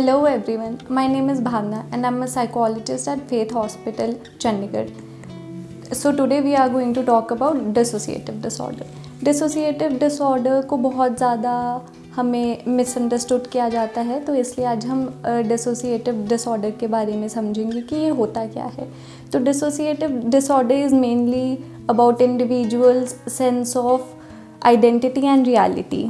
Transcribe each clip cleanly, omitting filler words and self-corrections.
Hello everyone, my name is Bhavna and I'm a psychologist at Faith Hospital, Chandigarh. So today we are going to talk about dissociative disorder. Dissociative disorder को बहुत ज़्यादा हमें misunderstood किया जाता है, तो इसलिए आज हम डिसोसिएटिव डिसऑर्डर के बारे में समझेंगे कि ये होता क्या है. तो dissociative disorder is mainly about individuals sense of identity and reality.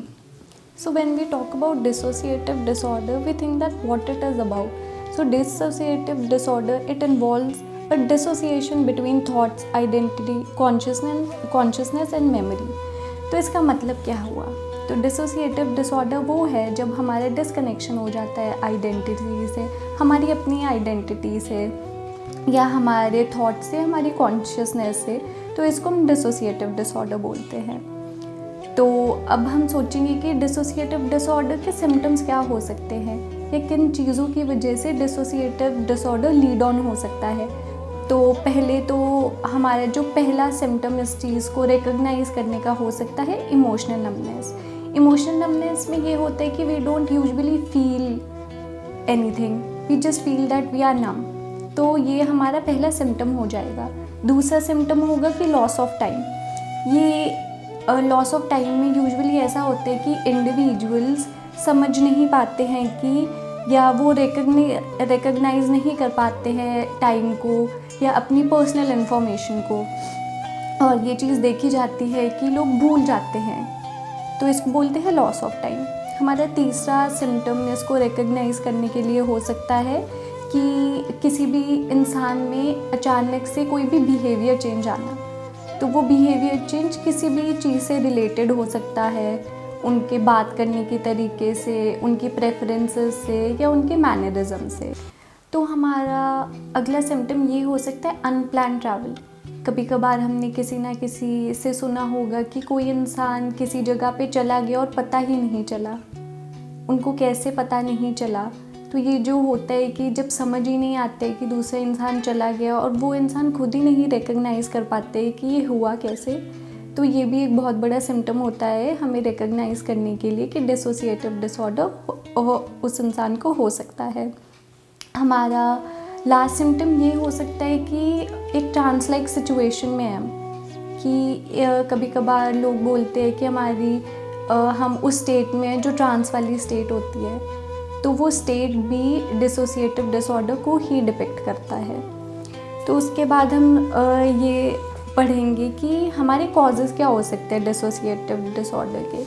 So when we talk about dissociative disorder, we think that what it is about. So dissociative disorder, it involves a dissociation between thoughts, identity, consciousness and memory. तो इसका मतलब क्या हुआ? तो dissociative disorder वो है जब हमारा डिसकनेक्शन हो जाता है आइडेंटिटी से, हमारी अपनी आइडेंटिटी से या हमारे थॉट से, हमारी कॉन्शियसनेस से. तो इसको हम डिसोसिएटिव डिसऑर्डर बोलते हैं. तो अब हम सोचेंगे कि डिसोसिएटिव डिसऑर्डर के सिम्टम्स क्या हो सकते हैं या किन चीज़ों की वजह से डिसोसिएटिव डिसऑर्डर लीड ऑन हो सकता है. तो पहले तो हमारा जो पहला सिम्टम इस चीज़ को रिकग्नाइज करने का हो सकता है इमोशनल नमनेस. इमोशनल नमनेस में ये होता है कि we don't usually feel anything, we just feel that we are numb. तो ये हमारा पहला सिम्टम हो जाएगा. दूसरा सिम्टम होगा कि लॉस ऑफ टाइम. ये लॉस ऑफ टाइम में यूजुअली ऐसा होता है कि इंडिविजुअल्स समझ नहीं पाते हैं कि या वो रिकग्नाइज नहीं कर पाते हैं टाइम को या अपनी पर्सनल इन्फॉर्मेशन को, और ये चीज़ देखी जाती है कि लोग भूल जाते हैं. तो इसको बोलते हैं लॉस ऑफ टाइम. हमारा तीसरा सिम्टम इसको रिकग्नाइज करने के लिए हो सकता है कि किसी भी इंसान में अचानक से कोई भी बिहेवियर चेंज आना. तो वो बिहेवियर चेंज किसी भी चीज़ से रिलेटेड हो सकता है, उनके बात करने के तरीके से, उनकी प्रेफरेंसेस से या उनके मैनरिज्म से. तो हमारा अगला सिम्टम ये हो सकता है अनप्लान ट्रैवल. कभी कभार हमने किसी ना किसी से सुना होगा कि कोई इंसान किसी जगह पे चला गया और पता ही नहीं चला. उनको कैसे पता नहीं चला? तो ये जो होता है कि जब समझ ही नहीं आते कि दूसरा इंसान चला गया और वो इंसान खुद ही नहीं रिकग्नाइज़ कर पाते कि ये हुआ कैसे. तो ये भी एक बहुत बड़ा सिम्टम होता है हमें रिकग्नाइज़ करने के लिए कि डिसोसिएटिव डिसऑर्डर उस इंसान को हो सकता है. हमारा लास्ट सिम्टम ये हो सकता है कि एक ट्रांस लाइक सिचुएशन में है कि कभी कभार लोग बोलते हैं कि हम उस स्टेट में जो ट्रांस वाली स्टेट होती है, तो वो स्टेट भी डिसोसिएटिव डिसऑर्डर को ही डिपिक्ट करता है. तो उसके बाद हम ये पढ़ेंगे कि हमारे कॉजेज़ क्या हो सकते हैं डिसोसिएटिव डिसऑर्डर के.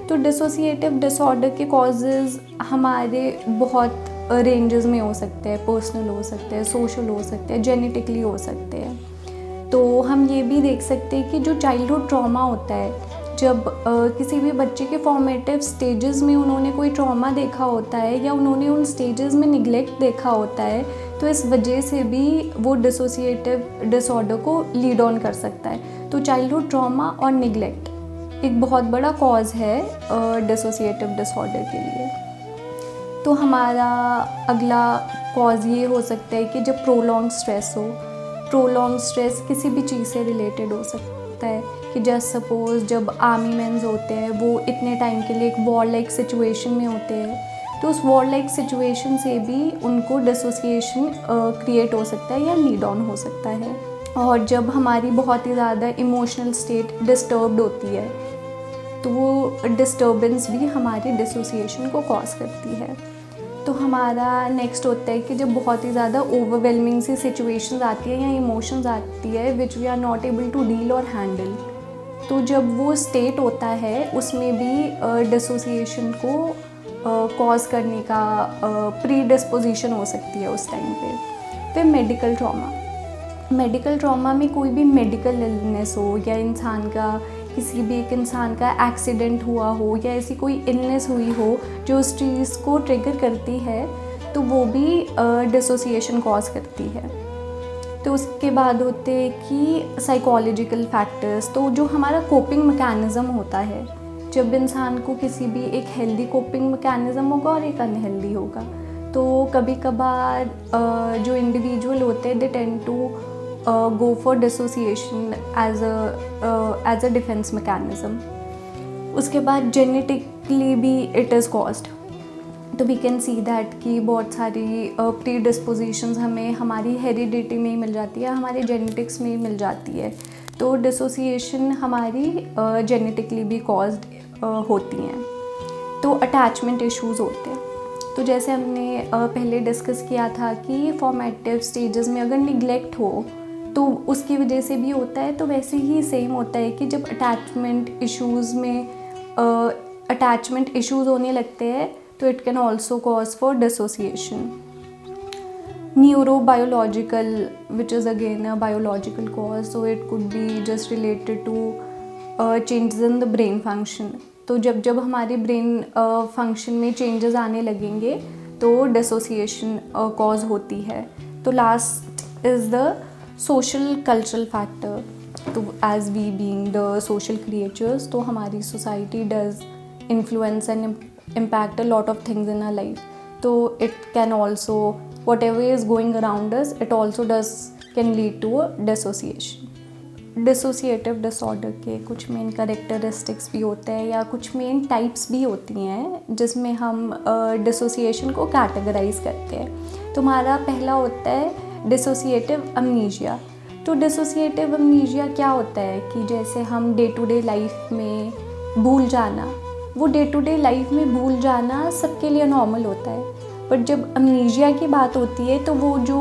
तो डिसोसिएटिव डिसऑर्डर के कॉजेज़ हमारे बहुत रेंजेस में हो सकते हैं. पर्सनल हो सकते हैं, सोशल हो सकते हैं, जेनेटिकली हो सकते हैं. तो हम ये भी देख सकते हैं कि जो चाइल्डहुड ट्रॉमा होता है, जब किसी भी बच्चे के फॉर्मेटिव स्टेजेस में उन्होंने कोई ट्रॉमा देखा होता है या उन्होंने उन स्टेजेस में निगलेक्ट देखा होता है, तो इस वजह से भी वो डिसोसिएटिव डिसऑर्डर को लीड ऑन कर सकता है. तो चाइल्डहुड ट्रॉमा और निगलेक्ट एक बहुत बड़ा कॉज है डिसोसिएटिव डिसऑर्डर के लिए. तो हमारा अगला कॉज ये हो सकता है कि जब प्रोलॉन्ग स्ट्रेस हो. प्रोलॉन्ग स्ट्रेस किसी भी चीज़ से रिलेटेड हो सकता है कि जस्ट सपोज़ जब आर्मी मैन्स होते हैं वो इतने टाइम के लिए एक वॉर लाइक सिचुएशन में होते हैं, तो उस वॉर लाइक सिचुएशन से भी उनको डिसोसिएशन क्रिएट हो सकता है या लीड ऑन हो सकता है. और जब हमारी बहुत ही ज़्यादा इमोशनल स्टेट डिस्टर्ब्ड होती है, तो वो डिस्टर्बेंस भी हमारी डिसोसिएशन को कॉज करती है. तो हमारा नेक्स्ट होता है कि जब बहुत ही ज़्यादा ओवरवेलमिंग सी सिचुएशंस आती है या इमोशंस आती है which we are not able to deal और हैंडल, तो जब वो स्टेट होता है उसमें भी डिसोसिएशन को कॉज करने का प्री डिस्पोजिशन हो सकती है उस टाइम पे. फिर मेडिकल ट्रॉमा. मेडिकल ट्रॉमा में कोई भी मेडिकल इलनेस हो या किसी भी एक इंसान का एक्सीडेंट हुआ हो या ऐसी कोई इलनेस हुई हो जो उस चीज़ को ट्रिगर करती है, तो वो भी डिसोसिएशन कॉज करती है. तो उसके बाद होते हैं कि साइकोलॉजिकल फैक्टर्स. तो जो हमारा कोपिंग मैकेनिज़्म होता है, जब इंसान को किसी भी एक हेल्दी कोपिंग मैकेनिज़्म होगा और एक अनहेल्दी होगा, तो कभी कभार जो इंडिविजुअल होते हैं they tend to go for dissociation as a defense mechanism. उसके बाद जेनेटिकली भी इट इज़ कॉज्ड. तो वी कैन सी दैट कि बहुत सारी प्री डिस्पोजिशंस हमें हमारी हेरिडिटी में ही मिल जाती है, हमारे जेनेटिक्स में ही मिल जाती है। तो डिसोसिएशन हमारी जेनेटिकली भी कॉज्ड होती हैं। तो अटैचमेंट इश्यूज़ होते हैं। तो जैसे हमने पहले डिस्कस किया था कि फॉर्मेटिव स्टेजेस में अगर निगलेक्ट हो तो उसकी वजह से भी होता है। तो वैसे ही सेम होता है कि जब अटैचमेंट इश्यूज़ होने लगते हैं तो it can also cause for dissociation. Neurobiological, which is again a biological cause, so it could be just related to changes in the brain function. तो जब हमारे ब्रेन फंक्शन में चेंजेस आने लगेंगे तो डिसोसिएशन कॉज होती है। तो last is the social cultural factor. तो as we being the social creatures, तो हमारी society does influence and impact a lot of things in our life. So it can also, whatever is going around us, it also can lead to a dissociation. Dissociative disorder के कुछ main characteristics भी होते हैं या कुछ main types भी होती हैं जिसमें हम डिसोसिएशन को कैटेगराइज करते हैं। तो हमारा पहला होता है डिसोसिएटिव अमनीशिया। तो डिसोसिएटिव अमनीशिया क्या होता है कि जैसे हम डे टू डे लाइफ में भूल जाना, वो डे टू डे लाइफ में भूल जाना सबके लिए नॉर्मल होता है, बट जब अमनीशिया की बात होती है तो वो जो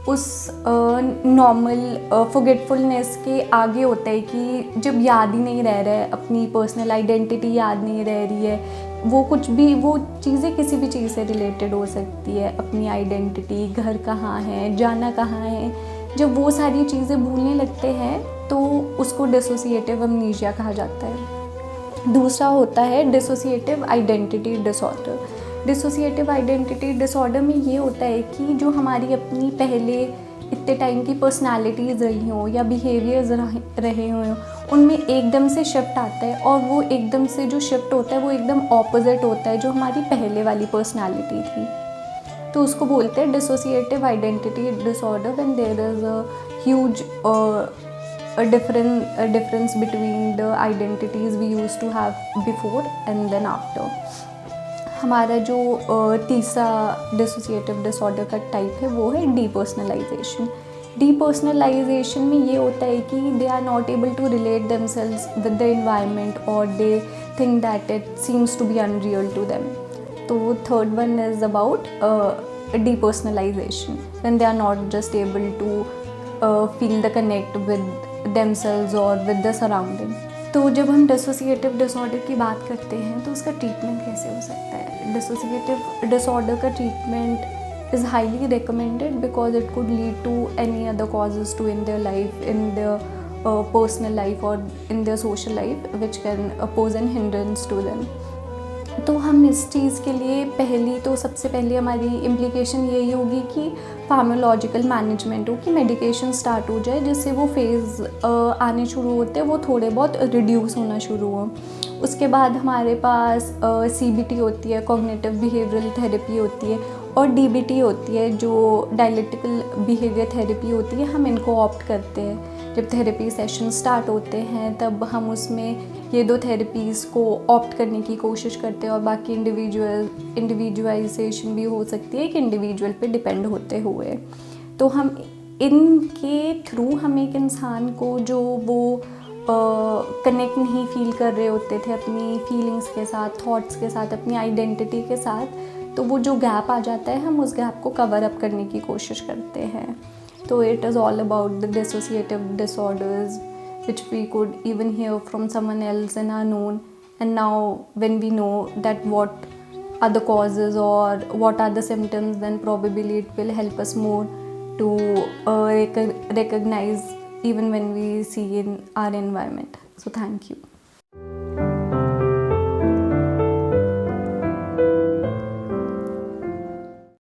उस नॉर्मल फॉरगेटफुलनेस के आगे होता है कि जब याद ही नहीं रह रहा है, अपनी पर्सनल आइडेंटिटी याद नहीं रह रही है, वो कुछ भी, वो चीज़ें किसी भी चीज़ से रिलेटेड हो सकती है, अपनी आइडेंटिटी, घर कहाँ है, जाना कहाँ है, जब वो सारी चीज़ें भूलने लगते हैं तो उसको डिसोसिएटिव अमनीशिया कहा जाता है। दूसरा होता है dissociative identity disorder. Dissociative identity disorder में ये होता है कि जो हमारी अपनी पहले इतने टाइम की पर्सनालिटीज़ रही हों या बिहेवियर्स रहे हों, उनमें एकदम से शिफ्ट आता है, और वो एकदम से जो शिफ्ट होता है वो एकदम ऑपोजिट होता है जो हमारी पहले वाली पर्सनालिटी थी। तो उसको बोलते हैं dissociative identity disorder when there is a huge difference between the identities we used to have before and then after. हमारा जो तीसरा डिसोसिएटिव डिसऑर्डर का टाइप है वो है डीपर्सनलाइजेशन। डीपर्सनलाइजेशन में ये होता है कि they are not able to relate themselves with the environment और they think that it seems to be unreal to them. तो third one is about depersonalization when they are not just able to feel the connect with themselves और with the surrounding। तो जब हम dissociative disorder की बात करते हैं तो उसका ट्रीटमेंट कैसे हो सकता है। डिसोसिएटिव डिसऑर्डर का treatment is highly recommended because it could lead to any other causes to in their life, in their personal life और in their social life which can pose an hindrance to them. तो हम इस चीज़ के लिए सबसे पहले हमारी implication यही होगी कि फार्माकोलॉजिकल मैनेजमेंट हो, कि मेडिकेशन स्टार्ट हो जाए जिससे वो फेज़ आने शुरू होते हैं वो थोड़े बहुत रिड्यूस होना शुरू हो। उसके बाद हमारे पास CBT होती है, कॉग्निटिव बिहेवियरल थेरेपी होती है, और DBT होती है जो डायलेक्टिकल बिहेवियर थेरेपी होती है। हम इनको ऑप्ट करते हैं जब थेरेपी सेशन स्टार्ट होते हैं, तब हम उसमें ये दो थेरेपीज़ को ऑप्ट करने की कोशिश करते हैं, और बाकी इंडिविजुअलाइजेशन भी हो सकती है एक इंडिविजुअल पे डिपेंड होते हुए। तो हम इनके थ्रू हम एक इंसान को जो वो कनेक्ट नहीं फील कर रहे होते थे अपनी फीलिंग्स के साथ, थॉट्स के साथ, अपनी आइडेंटिटी के साथ, तो वो जो गैप आ जाता है हम उस गैप को कवर अप करने की कोशिश करते हैं। So it is all about the dissociative disorders which we could even hear from someone else in our known, and now when we know that what are the causes or what are the symptoms, then probably it will help us more to recognize even when we see in our environment. So thank you.